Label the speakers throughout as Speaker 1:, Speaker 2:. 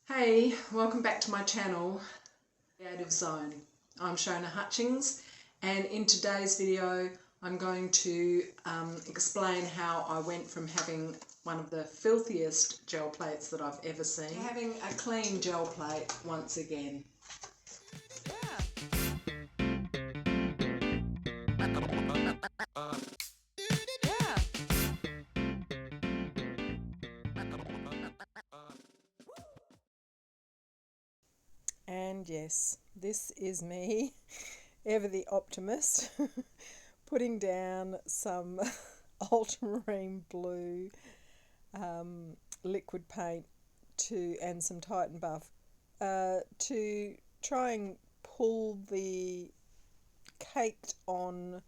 Speaker 1: Hey, welcome back to my channel, Creative Zone. I'm Shona Hutchings, and in today's video I'm going to explain how I went from having one of the filthiest gel plates that I've ever seen to having a clean gel plate once again.
Speaker 2: And yes, this is me, ever the optimist, putting down some ultramarine blue liquid paint and some Titan Buff to try and pull the caked on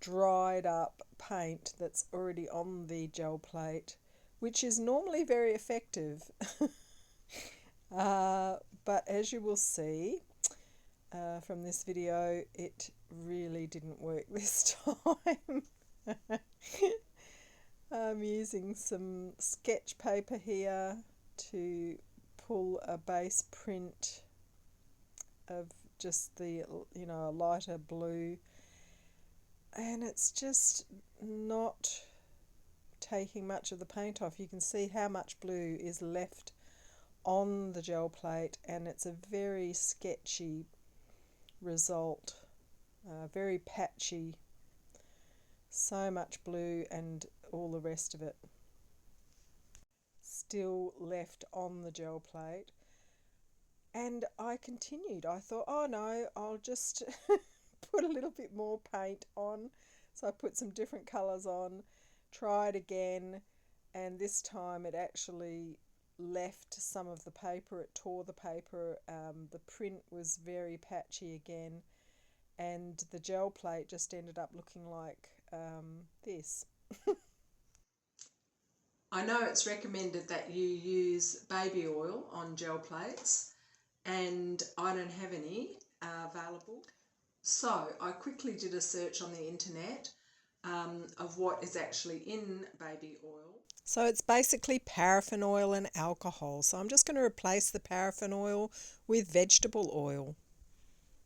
Speaker 2: dried up paint that's already on the gel plate, which is normally very effective. But as you will see from this video, it really didn't work this time. I'm using some sketch paper here to pull a base print of just the, a lighter blue, and it's just not taking much of the paint off. You can see how much blue is left on the gel plate, and it's a very sketchy result, very patchy, so much blue and all the rest of it still left on the gel plate. And I continued. I thought, oh no, I'll just put a little bit more paint on. So I put some different colours on, tried again, and this time it actually left some of the paper. It tore the paper. The print was very patchy again, and the gel plate just ended up looking like this.
Speaker 1: I know it's recommended that you use baby oil on gel plates, and I don't have any available. So I quickly did a search on the internet of what is actually in baby oil.
Speaker 2: So it's basically paraffin oil and alcohol. So I'm just going to replace the paraffin oil with vegetable oil.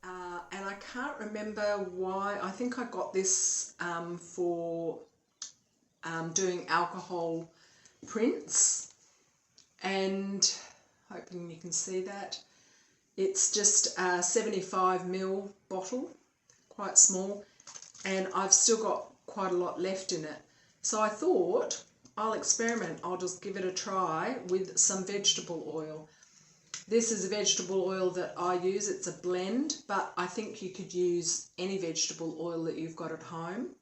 Speaker 1: And I can't remember why. I think I got this for doing alcohol prints, and hoping you can see that. It's just a 75ml bottle, quite small, and I've still got quite a lot left in it. So I thought I'll experiment. I'll just give it a try with some vegetable oil. This is a vegetable oil that I use. It's a blend, but I think you could use any vegetable oil that you've got at home.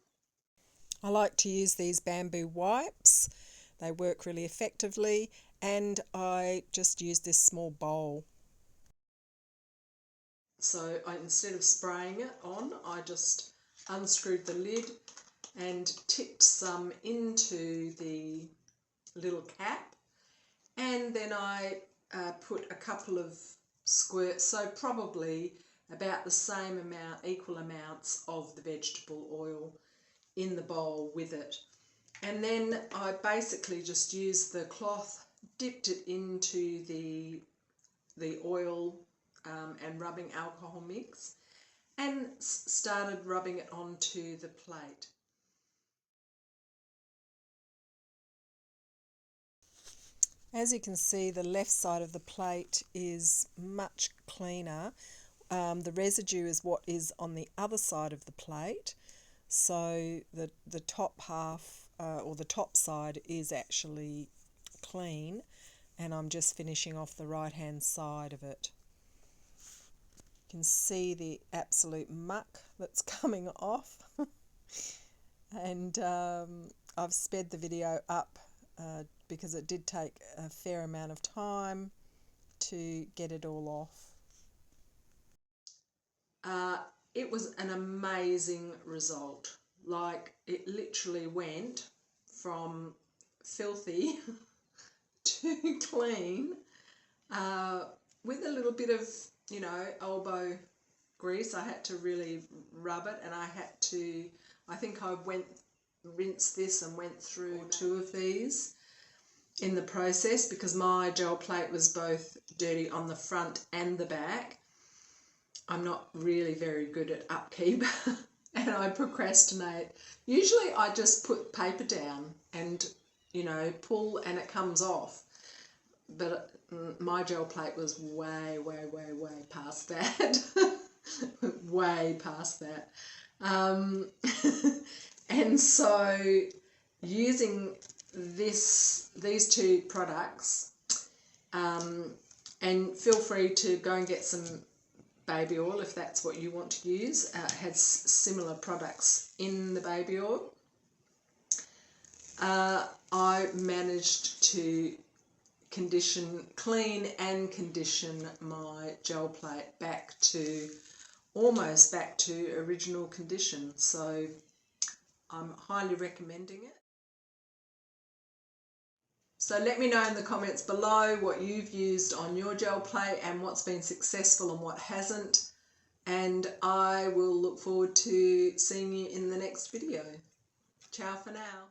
Speaker 2: I like to use these bamboo wipes. They work really effectively, and I just use this small bowl.
Speaker 1: So instead of spraying it on, I just unscrewed the lid and tipped some into the little cap, and then I put a couple of squirts, so probably about the same amount, equal amounts of the vegetable oil in the bowl with it. And then I basically just used the cloth, dipped it into the oil and rubbing alcohol mix, and started rubbing it onto the plate.
Speaker 2: As you can see, the left side of the plate is much cleaner. The residue is what is on the other side of the plate. So the top half or the top side is actually clean, and I'm just finishing off the right hand side of it. You can see the absolute muck that's coming off. And I've sped the video up because it did take a fair amount of time to get it all off.
Speaker 1: It was an amazing result. Like, it literally went from filthy to clean with a little bit of, elbow grease. I had to really rub it, and I think I rinsed this and went through 2 of these. in the process because my gel plate was both dirty on the front and the back. I'm not really very good at upkeep and I procrastinate. Usually I just put paper down and, you know, pull and it comes off. But my gel plate was way past that. Way past that. And so using these two products, and feel free to go and get some baby oil if that's what you want to use. It has similar products in the baby oil. I managed to clean and condition my gel plate almost back to original condition. So I'm highly recommending it. So let me know in the comments below what you've used on your gel plate and what's been successful and what hasn't. And I will look forward to seeing you in the next video. Ciao for now.